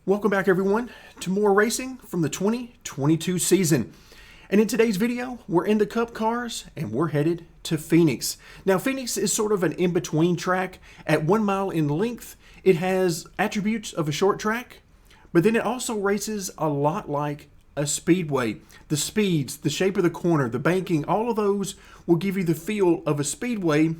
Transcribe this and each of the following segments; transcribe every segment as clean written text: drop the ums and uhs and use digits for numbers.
Welcome back everyone to more racing from the 2022 season. And in today's video, we're in the Cup cars and we're headed to Phoenix. Now Phoenix is sort of an in-between track. At 1 mile in length, it has attributes of a short track, but then it also races a lot like a speedway. The speeds, the shape of the corner, the banking, all of those will give you the feel of a speedway,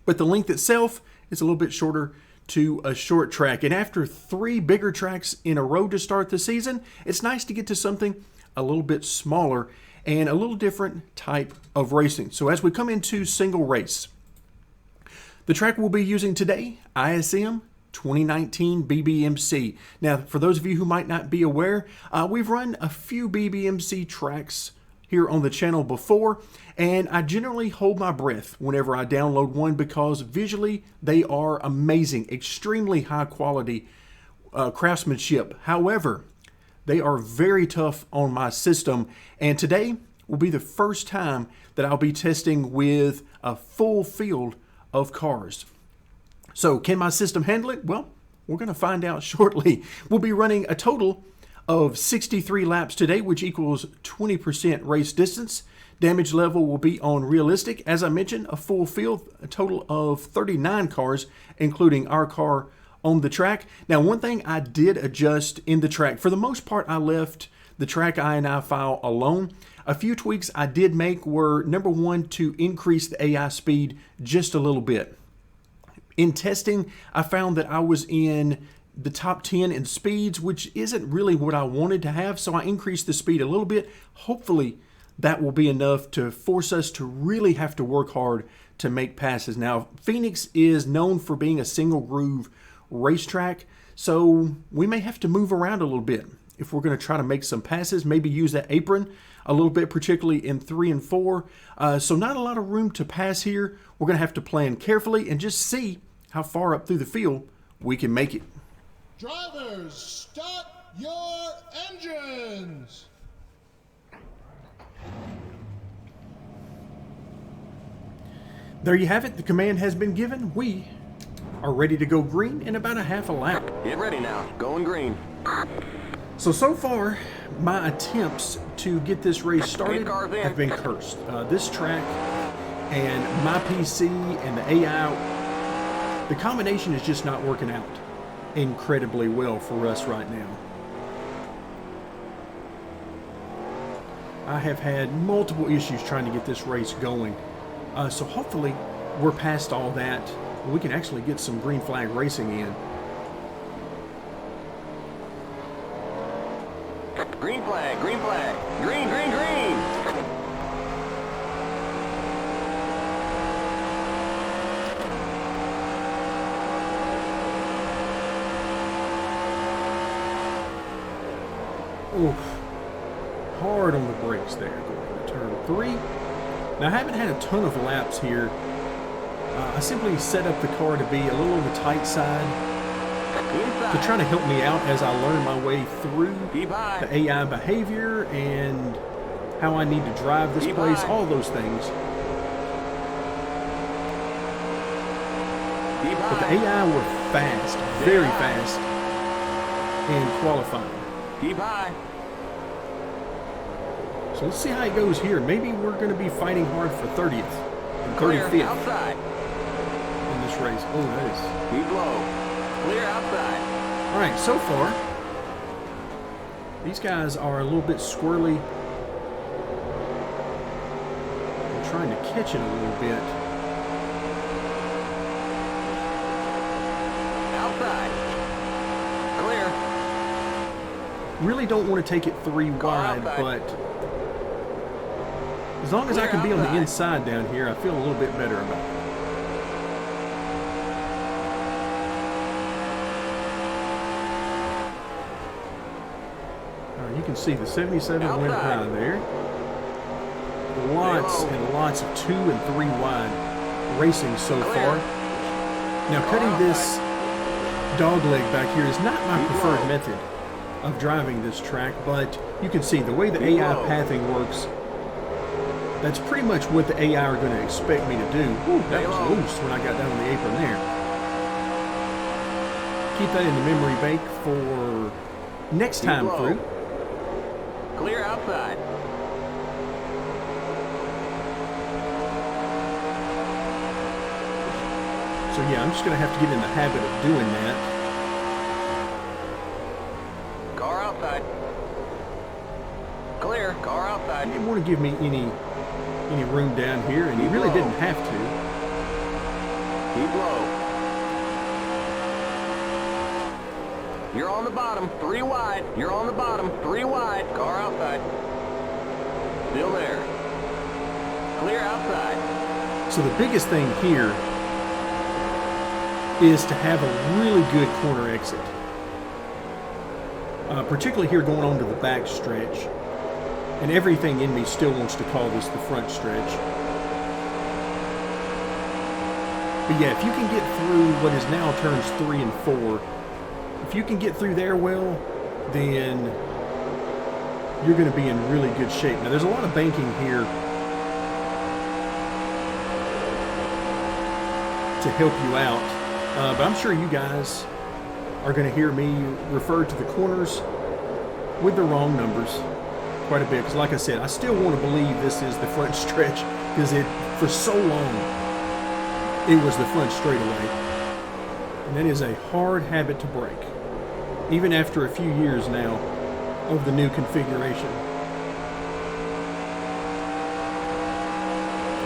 but the length itself is a little bit shorter to a short track. And after 3 bigger tracks in a row to start the season, it's nice to get to something a little bit smaller and a little different type of racing. So as we come into single race, the track we'll be using today, ISM 2019 BBMC. Now, for those of you who might not be aware, we've run a few BBMC tracks here on the channel before, and I generally hold my breath whenever I download one because visually they are amazing, extremely high quality craftsmanship. However, they are very tough on my system, and today will be the first time that I'll be testing with a full field of cars. So can my system handle it? Well, we're going to find out shortly. We'll be running a total of 63 laps today, which equals 20% race distance. Damage level will be on realistic. As I mentioned, a full field, a total of 39 cars, including our car on the track. Now, one thing I did adjust in the track, for the most part, I left the track INI file alone. A few tweaks I did make were, number one, to increase the AI speed just a little bit. In testing, I found that I was in the top 10 in speeds, which isn't really what I wanted to have, so I increased the speed a little bit. Hopefully that will be enough to force us to really have to work hard to make passes. Now, Phoenix is known for being a single groove racetrack, so we may have to move around a little bit if we're going to try to make some passes, maybe use that apron a little bit, particularly in 3 and 4. So not a lot of room to pass here. We're going to have to plan carefully and just see how far up through the field we can make it. Drivers, start your engines! There you have it. The command has been given. We are ready to go green in about a half a lap. Get ready now. Going green. So far, my attempts to get this race started have been cursed. This track and my PC and the AI, the combination is just not working out incredibly well for us right now. I have had multiple issues trying to get this race going. So hopefully we're past all that. We can actually get some green flag racing in. Green flag, green flag. Green, green, green. Oof. Hard on the brakes there going to turn 3. Now I haven't had a ton of laps here. I simply set up the car to be a little on the tight side to try to help me out as I learn my way through the AI behavior and how I need to drive this place, all those things. But the AI were fast, very fast in qualifying. Keep high. So let's see how it goes here. Maybe we're going to be fighting hard for 30th and 35th outside in this race. Oh, that is. Keep low. Clear outside. All right, so far, these guys are a little bit squirrely. I'm trying to catch it a little bit. Outside. Clear. Really don't want to take it 3 wide, but as long as I can be on the inside down here, I feel a little bit better about it. All right, you can see the 77 went high there. Lots and lots of 2 and 3 wide racing so far. Now cutting this dog leg back here is not my preferred method of driving this track, but you can see the way the AI pathing works. That's pretty much what the AI are going to expect me to do. Ooh, that was loose when I got down on the apron there. keep that in the memory bank for next time low. through. Clear outside. So yeah, I'm just going to have to get in the habit of doing that. Car outside. Clear. Car He outside. didn't want to give me any room down here, and he really low. didn't have to. Keep low. You're on the bottom. 3 wide. You're on the bottom. 3 wide. Car outside. Still there. Clear outside. So the biggest thing here is to have a really good corner exit. Particularly here going on to the back stretch. And everything in me still wants to call this the front stretch. But yeah, if you can get through what is now turns 3 and 4, if you can get through there well, then you're going to be in really good shape. Now, there's a lot of banking here to help you out, but I'm sure you guys are going to hear me refer to the corners with the wrong numbers quite a bit, because like I said, I still want to believe this is the front stretch, because for so long it was the front straightaway, and that is a hard habit to break, even after a few years now of the new configuration.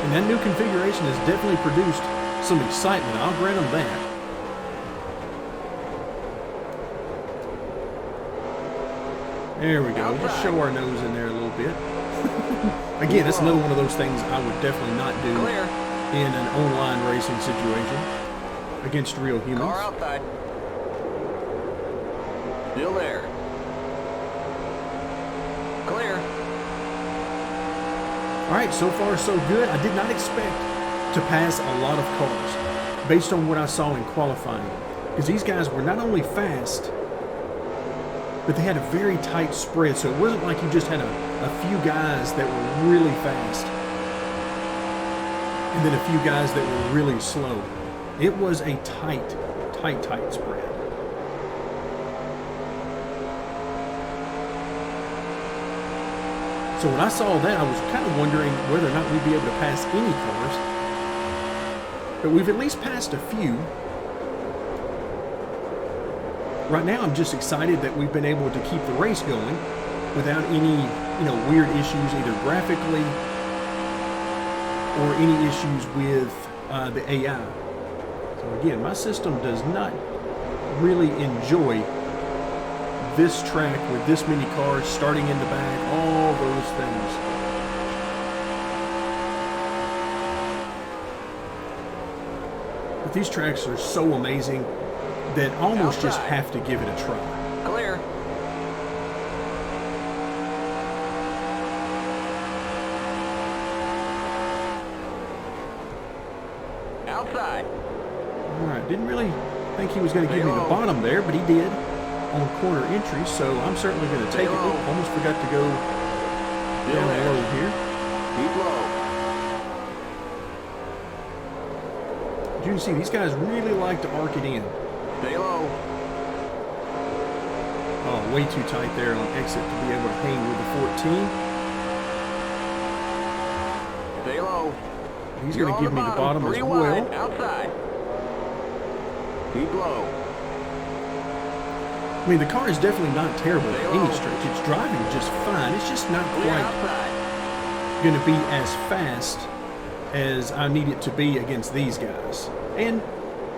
And that new configuration has definitely produced some excitement, I'll grant them that. There we go. Just show our nose in there a little bit. Again, that's another one of those things I would definitely not do in an online racing situation against real humans. Car outside. Still there. Clear. All right, so far so good. I did not expect to pass a lot of cars based on what I saw in qualifying, because these guys were not only fast, but they had a very tight spread, so it wasn't like you just had a few guys that were really fast and then a few guys that were really slow. It was a tight spread. So when I saw that, I was kind of wondering whether or not we'd be able to pass any cars. But we've at least passed a few. Right now, I'm just excited that we've been able to keep the race going without any, weird issues, either graphically or any issues with the AI. So again, my system does not really enjoy this track with this many cars starting in the back, all those things. But these tracks are so amazing that almost just have to give it a try. Clear. Outside. All right, didn't really think he was going to give me the bottom there, but he did on corner entry, so I'm certainly going to take it. Oh, almost forgot to go down low here. Keep low. You can see these guys really like to arc it in. Stay low. Oh, way too tight there on exit to be able to hang with the 14. Stay low. He's going to give me the bottom as well. Wide, outside. Keep low. I mean, the car is definitely not terrible at any stretch. It's driving just fine. It's just not quite going to be as fast as I need it to be against these guys. And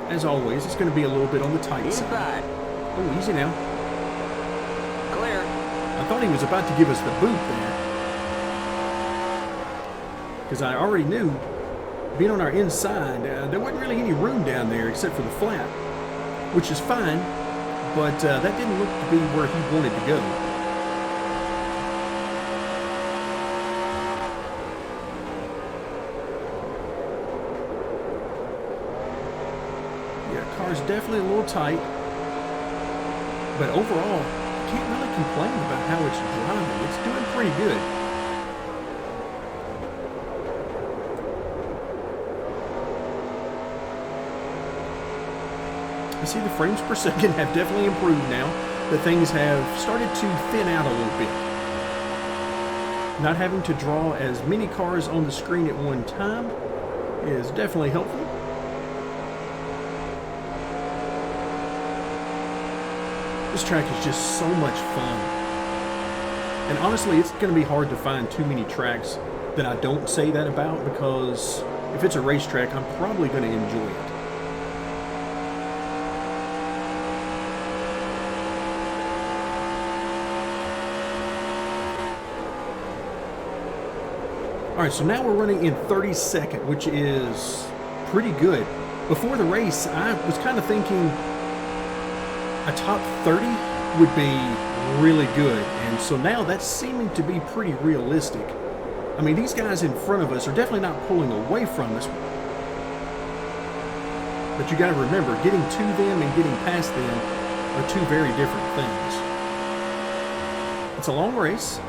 as always, it's going to be a little bit on the tight side. Oh, easy now. Clear. I thought he was about to give us the boot there, because I already knew, being on our inside, there wasn't really any room down there except for the flat, which is fine, but that didn't look to be where he wanted to go. Car's definitely a little tight, but overall, I can't really complain about how it's driving. It's doing pretty good. I see the frames per second have definitely improved now. That things have started to thin out a little bit. Not having to draw as many cars on the screen at one time is definitely helpful. This track is just so much fun. And honestly, it's going to be hard to find too many tracks that I don't say that about, because if it's a racetrack, I'm probably going to enjoy it. Alright, so now we're running in 32nd, which is pretty good. Before the race, I was kind of thinking a top 30 would be really good. And so now that's seeming to be pretty realistic. I mean, these guys in front of us are definitely not pulling away from us. But you got to remember, getting to them and getting past them are two very different things. It's a long race.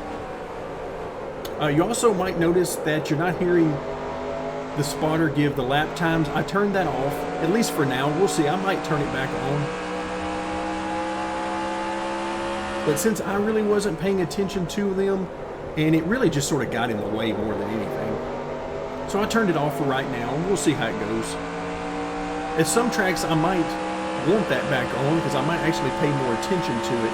You also might notice that you're not hearing the spotter give the lap times. I turned that off, at least for now. We'll see. I might turn it back on. But since I really wasn't paying attention to them, and it really just sort of got in the way more than anything, so I turned it off for right now, and we'll see how it goes. At some tracks, I might want that back on, because I might actually pay more attention to it.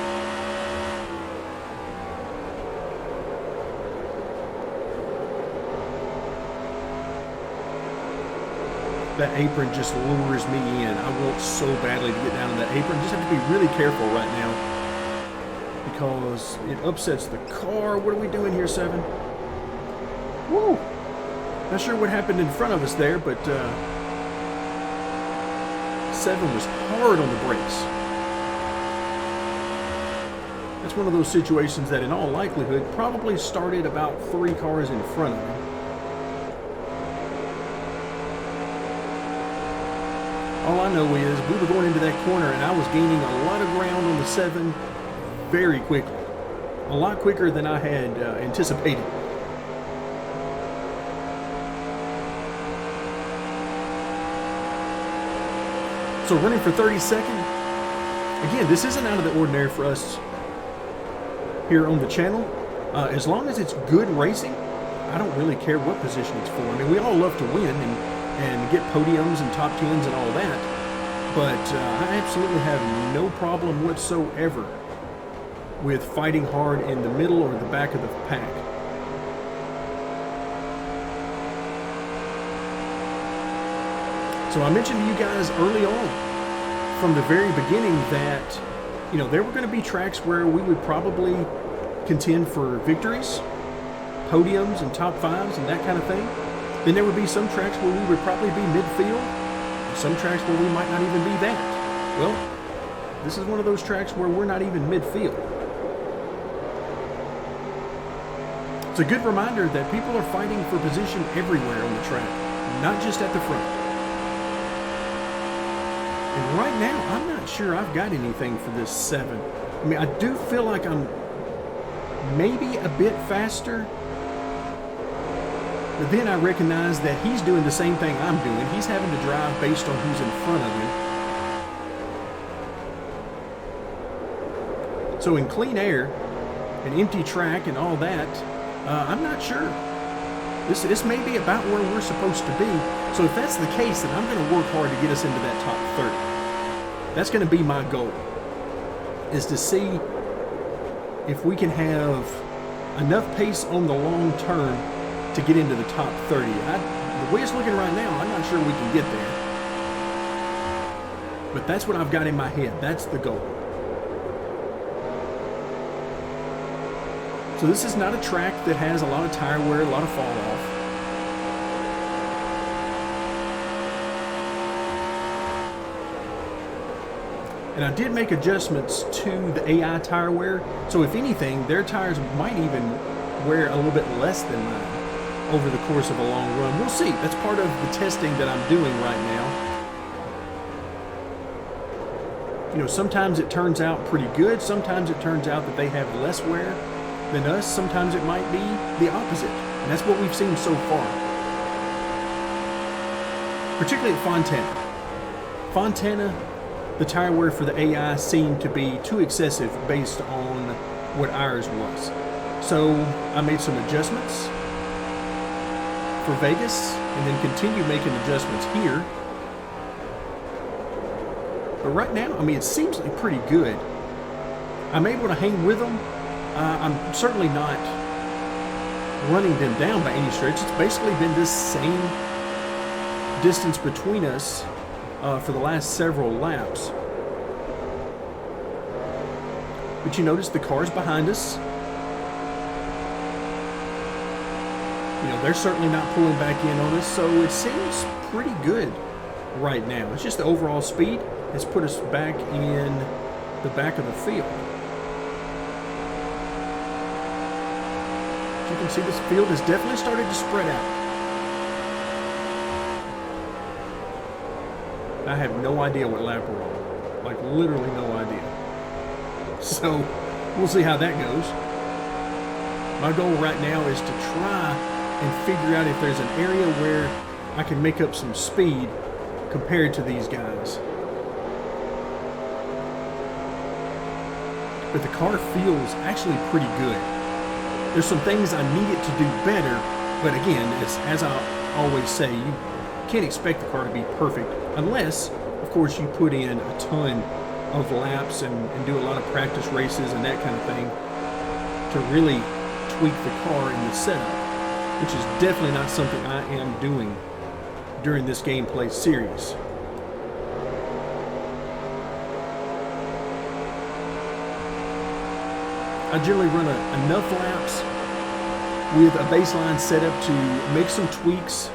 That apron just lures me in. I want so badly to get down to that apron. Just have to be really careful right now, because it upsets the car. What are we doing here, 7? Woo! Not sure what happened in front of us there, but 7 was hard on the brakes. That's one of those situations that in all likelihood probably started about 3 cars in front of me. All I know is we were going into that corner and I was gaining a lot of ground on the 7 very quickly. A lot quicker than I had anticipated. So running for 32nd. Again, this isn't out of the ordinary for us here on the channel. As long as it's good racing, I don't really care what position it's for. I mean, we all love to win and get podiums and top 10s and all that, but I absolutely have no problem whatsoever with fighting hard in the middle or the back of the pack. So I mentioned to you guys early on from the very beginning that, you know, there were going to be tracks where we would probably contend for victories, podiums and top 5s and that kind of thing. Then there would be some tracks where we would probably be midfield, and some tracks where we might not even be that. Well, this is one of those tracks where we're not even midfield. It's a good reminder that people are fighting for position everywhere on the track, not just at the front. And right now, I'm not sure I've got anything for this 7. I mean, I do feel like I'm maybe a bit faster, but then I recognize that he's doing the same thing I'm doing. He's having to drive based on who's in front of him. So in clean air, an empty track and all that, I'm not sure. This may be about where we're supposed to be. So if that's the case, then I'm going to work hard to get us into that top 30. That's going to be my goal, is to see if we can have enough pace on the long term to get into the top 30. The way it's looking right now, I'm not sure we can get there. But that's what I've got in my head. That's the goal. So this is not a track that has a lot of tire wear, a lot of fall off. And I did make adjustments to the AI tire wear. So if anything, their tires might even wear a little bit less than mine over the course of a long run. We'll see. That's part of the testing that I'm doing right now. You know, sometimes it turns out pretty good. Sometimes it turns out that they have less wear than us. Sometimes it might be the opposite. And that's what we've seen so far. Particularly at Fontana. Fontana the tire wear for the AI seemed to be too excessive based on what ours was. So I made some adjustments for Vegas and then continue making adjustments here. But right now, I mean, it seems like pretty good. I'm able to hang with them. I'm certainly not running them down by any stretch. It's basically been this same distance between us for the last several laps. But you notice the cars behind us, you know, they're certainly not pulling back in on us, so it seems pretty good right now. It's just the overall speed has put us back in the back of the field. As you can see, this field has definitely started to spread out. I have no idea what lap we're on. Like, literally no idea. So, we'll see how that goes. My goal right now is to try and figure out if there's an area where I can make up some speed compared to these guys. But the car feels actually pretty good. There's some things I need it to do better, but again, as I always say, you can't expect the car to be perfect unless, of course, you put in a ton of laps and do a lot of practice races and that kind of thing to really tweak the car in the setup, which is definitely not something I am doing during this gameplay series. I generally run enough laps with a baseline setup to make some tweaks.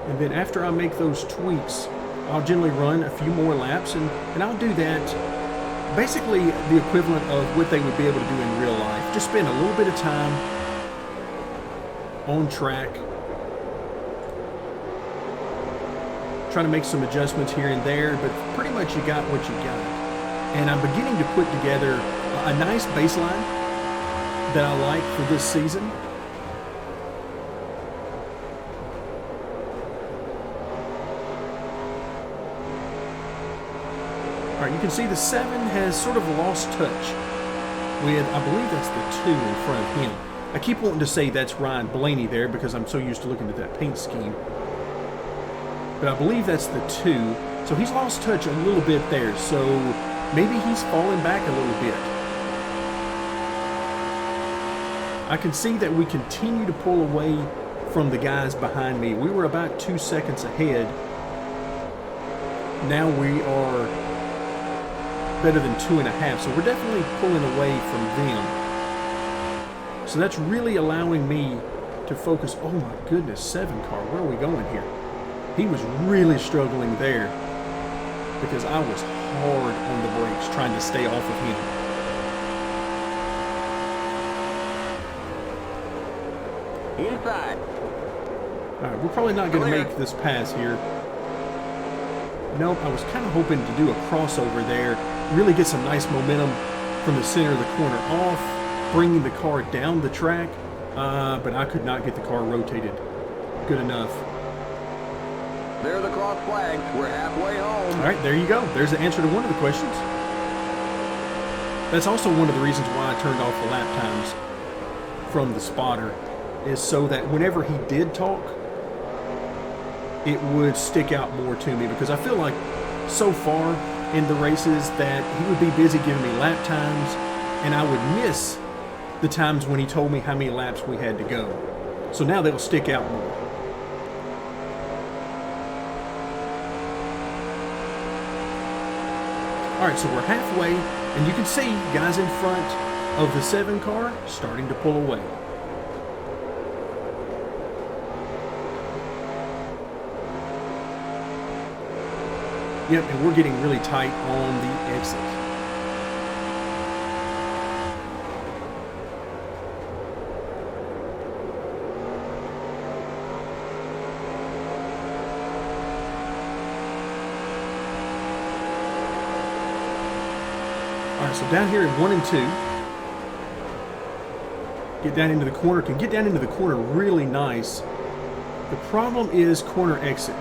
And then after I make those tweaks, I'll generally run a few more laps, and I'll do that basically the equivalent of what they would be able to do in real life. Just spend a little bit of time on track, try to make some adjustments here and there, but pretty much you got what you got. And I'm beginning to put together a nice baseline that I like for this season. All right, you can see the 7 has sort of lost touch with, I believe that's the 2 in front of him. I keep wanting to say that's Ryan Blaney there because I'm so used to looking at that paint scheme. But I believe that's the 2. So he's lost touch a little bit there. So maybe he's falling back a little bit. I can see that we continue to pull away from the guys behind me. We were about 2 seconds ahead. Now we are better than 2.5, so we're definitely pulling away from them. So that's really allowing me to focus. Oh my goodness, 7 car, where are we going here? He was really struggling there because I was hard on the brakes trying to stay off of him. Inside. All right, we're probably not going to make this pass here. Nope, I was kind of hoping to do a crossover there, really get some nice momentum from the center of the corner off, bringing the car down the track, but I could not get the car rotated good enough. There's the cross flags. We're halfway home. All right, there you go. There's the answer to one of the questions. That's also one of the reasons why I turned off the lap times from the spotter, is so that whenever he did talk, it would stick out more to me, because I feel like so far in the races that he would be busy giving me lap times and I would miss the times when he told me how many laps we had to go. So now they'll stick out more. All right, so we're halfway, and you can see guys in front of the 7 car starting to pull away. Yep, and we're getting really tight on the exit. All right, so down here in 1 and 2, get down into the corner, can get down into the corner really nice. The problem is corner exit.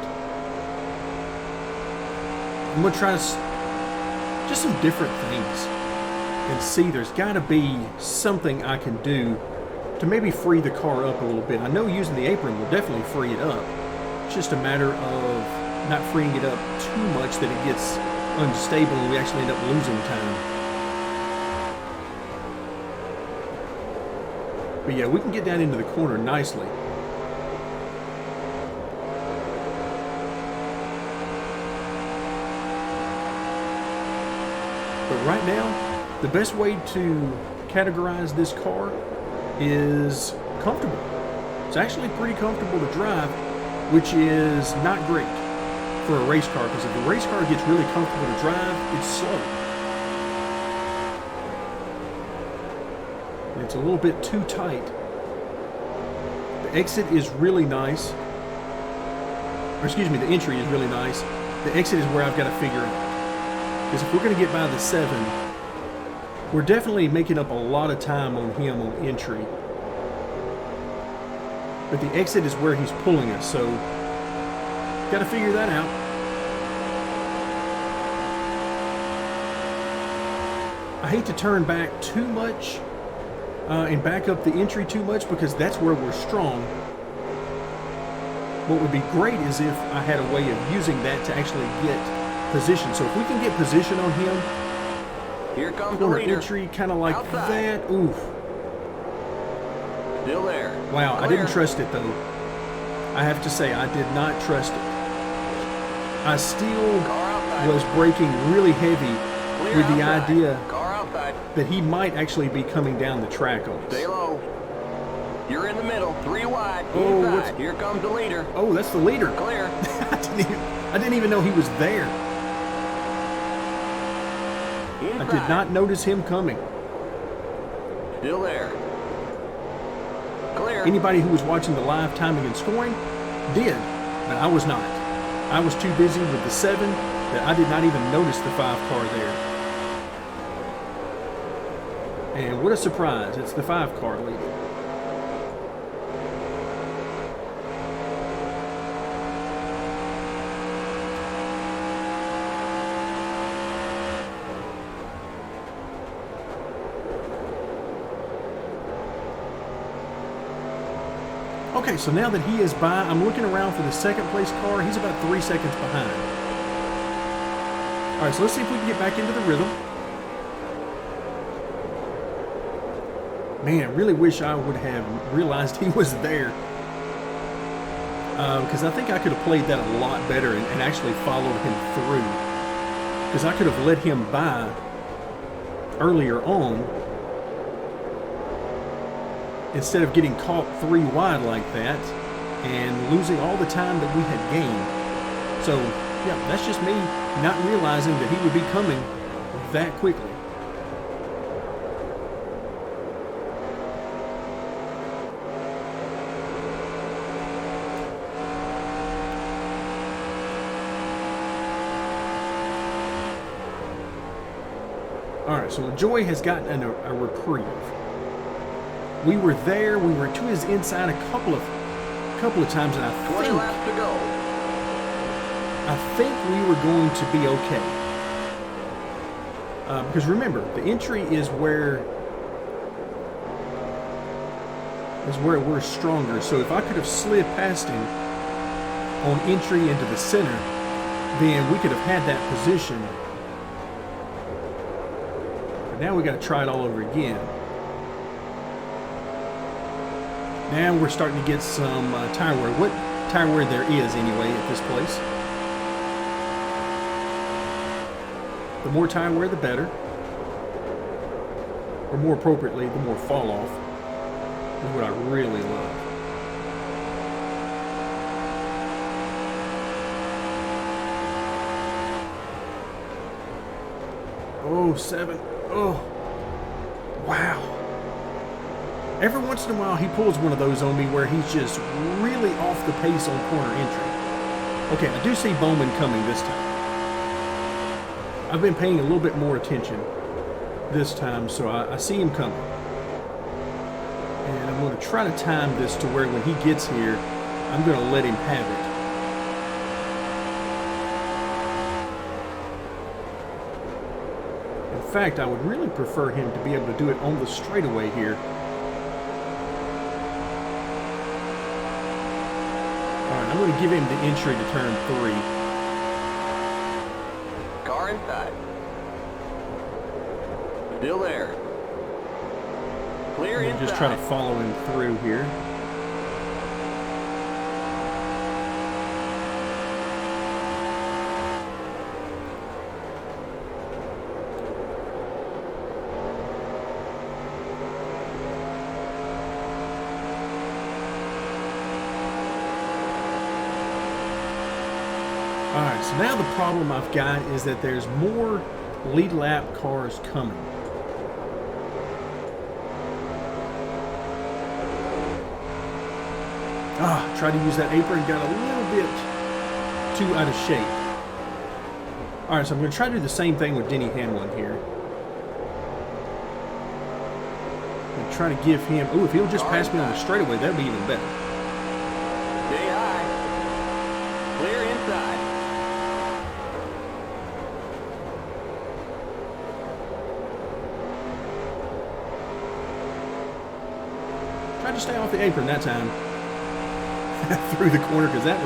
I'm going to try just some different things and see. There's got to be something I can do to maybe free the car up a little bit. I know using the apron will definitely free it up. It's just a matter of not freeing it up too much that it gets unstable and we actually end up losing time. But yeah, we can get down into the corner nicely. But right now, the best way to categorize this car is comfortable. It's actually pretty comfortable to drive, which is not great for a race car, because if a race car gets really comfortable to drive, it's slow. And it's a little bit too tight. The exit is really nice. Or excuse me, the entry is really nice. The exit is where I've got to figure out. Because if we're going to get by the 7, we're definitely making up a lot of time on him on entry. But the exit is where he's pulling us, so got to figure that out. I hate to turn back too much and back up the entry too much, because that's where we're strong. What would be great is if I had a way of using that to actually get position. So if we can get position on him, here comes the corner leader. entry, kind of like Outside. that. Oof. Still there. Wow, I Clear. didn't trust it though. I have to say, I did not trust it. I still Car outside. was braking really heavy Clear with the outside. idea Car outside. that he might actually be coming down the track on Stay us. low. You're in the middle. 3 wide. Oh, Inside. what's- Here comes the leader. Oh, that's the leader. Clear. I didn't even know he was there. I Inside. did not notice him coming. Still there. Clear. Anybody who was watching the live timing and scoring did, but I was not. I was too busy with the 7 that I did not even notice the 5 car there. And what a surprise, it's the 5 car leading. Okay, so now that he is by, I'm looking around for the 2nd place car. He's about 3 seconds behind. All right, so let's see if we can get back into the rhythm. Man, I really wish I would have realized he was there. Because I think I could have played that a lot better and actually followed him through. Because I could have let him by earlier on, instead of getting caught 3 wide like that and losing all the time that we had gained. So, yeah, that's just me not realizing that he would be coming that quickly. All right, so Joy has gotten a reprieve. We were there. We were to his inside a couple of times, and 20 laps to go. I think we were going to be okay. Because remember, the entry is where we're stronger. So if I could have slid past him on entry into the center, then we could have had that position. But now we got to try it all over again. Now we're starting to get some tire wear. What tire wear there is anyway at this place. The more tire wear, the better. Or more appropriately, the more fall off is what I really love. Oh, 7. Oh, wow. Every once in a while, he pulls one of those on me where he's just really off the pace on corner entry. Okay, I do see Bowman coming this time. I've been paying a little bit more attention this time, so I see him coming. And I'm going to try to time this to where when he gets here, I'm going to let him have fact, I would really prefer him to be able to do it on the straightaway here. Alright, I'm going to give him the entry to turn 3. Car inside. Still there. Clear I'm inside. just trying to follow him through here. Alright, so now the problem I've got is that there's more lead lap cars coming. Tried to use that apron, got a little bit too out of shape. Alright, so I'm going to try to do the same thing with Denny Hamlin here. I'm try to give him... Oh, if he'll just pass me on the straightaway, that would be even better. Stay high. Clear inside. Tried to stay off the apron that time. Through the corner, because that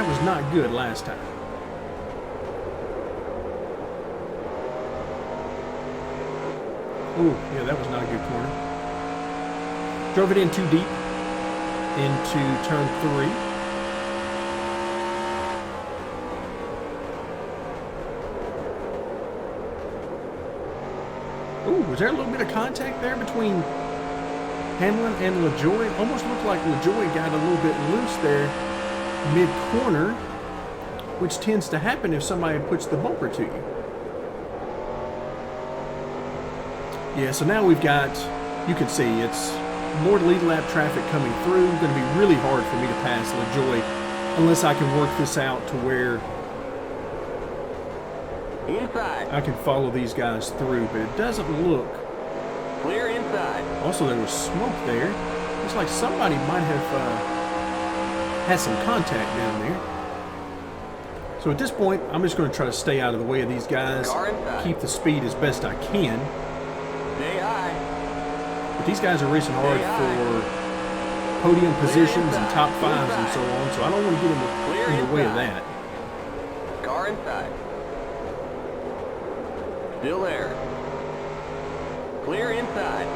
was not good last time. Oh, yeah, that was not a good corner. Drove it in too deep into turn 3. Oh, was there a little bit of contact there between Hamlin and LaJoy? Almost looked like LaJoy got a little bit loose there mid-corner, which tends to happen if somebody puts the bumper to you. Yeah, so now we've got, you can see, it's more lead lap traffic coming through. It's going to be really hard for me to pass LaJoy unless I can work this out to where Inside. I can follow these guys through, but it doesn't look. Clear inside. Also, there was smoke there. Looks like somebody might have had some contact down there. So at this point, I'm just going to try to stay out of the way of these guys, keep the speed as best I can. Stay high. But these guys are racing hard for podium positions and top 5s and so on, so I don't want to get in the way of that. Car inside. Still there. Clear inside.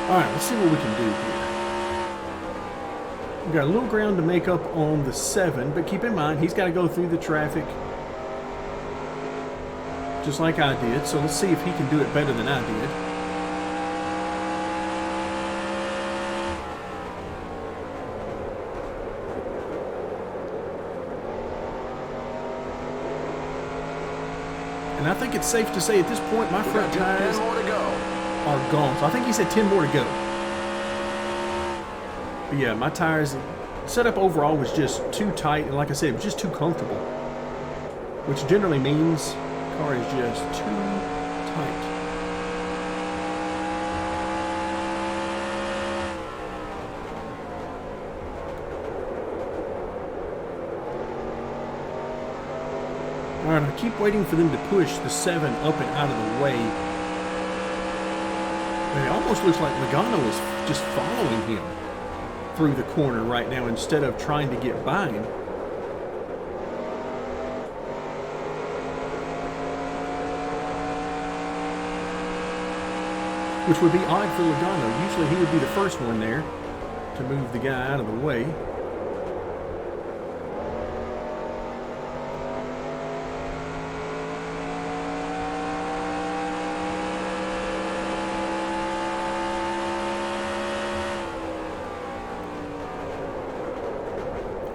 Alright, let's see what we can do here. We've got a little ground to make up on the 7, but keep in mind, he's got to go through the traffic just like I did, so let's see if he can do it better than I did. And I think it's safe to say at this point my front tires 10 more to go. are gone. So I think he said 10 more to go. But yeah, my tires setup overall was just too tight, and like I said, it was just too comfortable, which generally means the car is just too tight. Alright, I keep waiting for them to push the 7 up and out of the way. And it almost looks like Logano is just following him through the corner right now instead of trying to get by him. Which would be odd for Logano. Usually he would be the first one there to move the guy out of the way.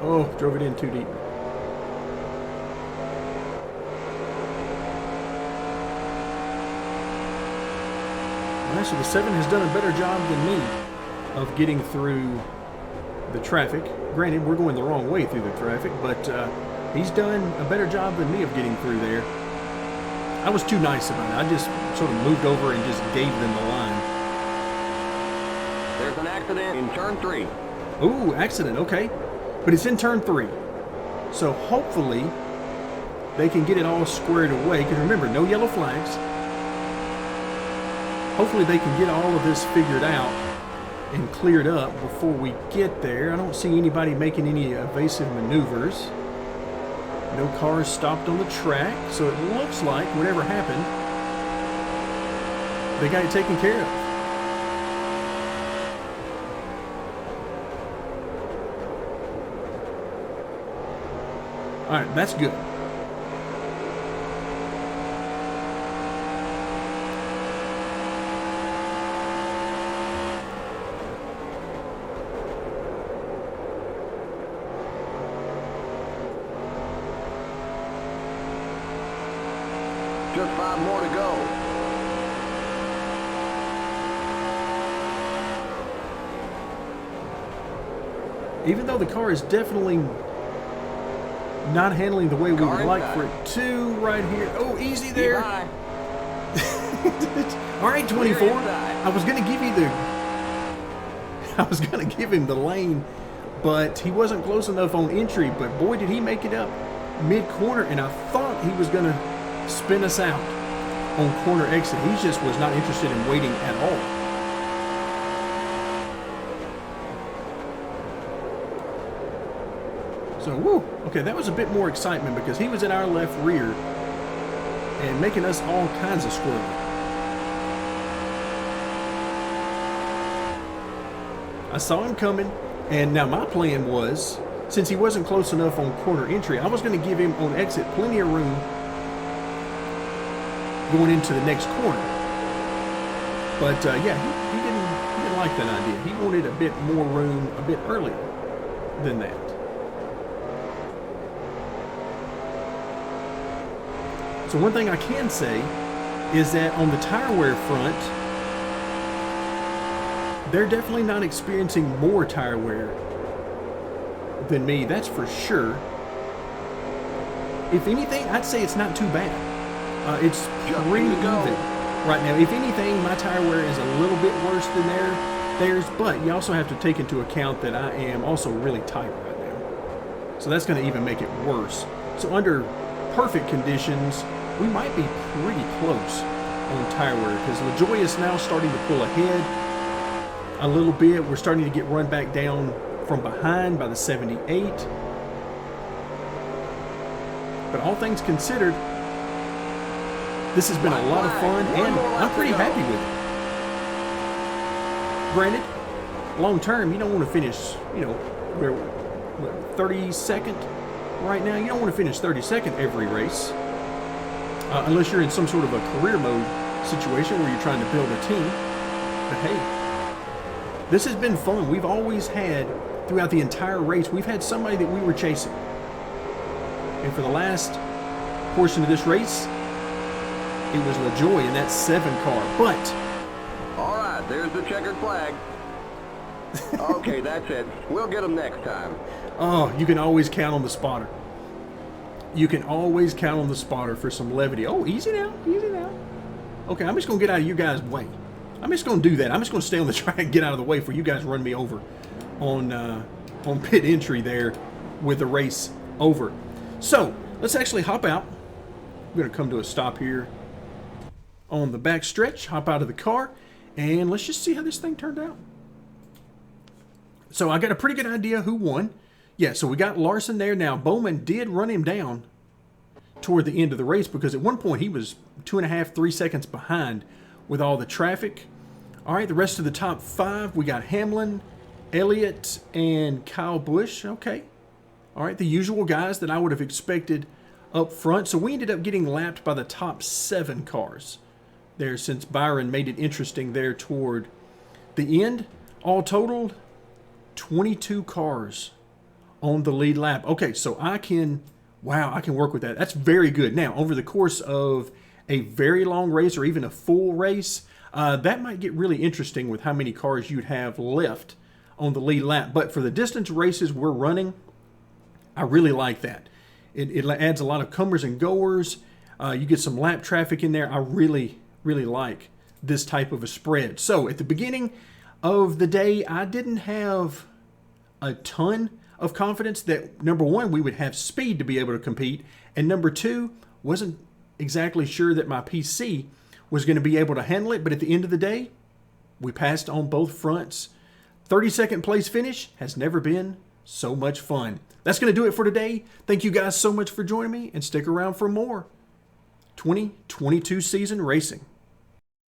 Oh, drove it in too deep. Alright, so the 7 has done a better job than me of getting through the traffic. Granted, we're going the wrong way through the traffic, but he's done a better job than me of getting through there. I was too nice about it. I just sort of moved over and just gave them the line. There's an accident in turn 3. Ooh, accident, okay. But it's in turn 3. So hopefully they can get it all squared away. Because remember, no yellow flags. Hopefully they can get all of this figured out and cleared up before we get there. I don't see anybody making any evasive maneuvers. No cars stopped on the track, so it looks like whatever happened, they got it taken care of. All right, that's good. Just 5 more to go. Even though the car is definitely not handling the way we would like for it to right here. Oh, easy there. All right, 24. I was going to give him the lane, but he wasn't close enough on entry. But boy, did he make it up mid-corner, and I thought he was going to spin us out on corner exit. He just was not interested in waiting at all. So, woo, okay, that was a bit more excitement because he was in our left rear and making us all kinds of squirrely. I saw him coming, and now my plan was, since he wasn't close enough on corner entry, I was going to give him on exit plenty of room going into the next corner. But yeah, he didn't like that idea. He wanted a bit more room a bit earlier than that. So one thing I can say is that on the tire wear front, they're definitely not experiencing more tire wear than me, that's for sure. If anything, I'd say it's not too bad. It's pretty even right now. If anything, my tire wear is a little bit worse than theirs, but you also have to take into account that I am also really tight right now. So that's going to even make it worse. So under perfect conditions, we might be pretty close on tire wear because LaJoy is now starting to pull ahead a little bit. We're starting to get run back down from behind by the 78. But all things considered, this has been a lot of fun, and I'm pretty happy with it. Granted, long term, you don't want to finish, we're 32nd right now. You don't want to finish 32nd every race, unless you're in some sort of a career mode situation where you're trying to build a team. But hey, this has been fun. We've always had, throughout the entire race, we've had somebody that we were chasing. And for the last portion of this race, it was LaJoy in that 7 car, but... All right, there's the checkered flag. Okay, that's it. We'll get them next time. Oh, you can always count on the spotter. You can always count on the spotter for some levity. Oh, easy now, easy now. Okay, I'm just going to get out of you guys' way. I'm just going to do that. I'm just going to stay on the track and get out of the way for you guys run me over on pit entry there with the race over. So, let's actually hop out. We're going to come to a stop here on the back stretch, hop out of the car, and let's just see how this thing turned out. So I got a pretty good idea who won. Yeah, so we got Larson there. Now, Bowman did run him down toward the end of the race because at one point he was 2.5, 3 seconds behind with all the traffic. All right, the rest of the top 5, we got Hamlin, Elliott, and Kyle Busch. Okay. All right, the usual guys that I would have expected up front. So we ended up getting lapped by the top 7 cars there since Byron made it interesting there toward the end. All totaled, 22 cars on the lead lap. Okay, so I can work with that. That's very good. Now, over the course of a very long race or even a full race, that might get really interesting with how many cars you'd have left on the lead lap. But for the distance races we're running, I really like that. It adds a lot of comers and goers. You get some lap traffic in there. I really, really like this type of a spread. So at the beginning of the day, I didn't have a ton of confidence that, number one, we would have speed to be able to compete, and number two, wasn't exactly sure that my PC was going to be able to handle it. But at the end of the day, we passed on both fronts. 32nd place finish has never been so much fun. That's going to do it for today. Thank you guys so much for joining me, and stick around for more 2022 season racing.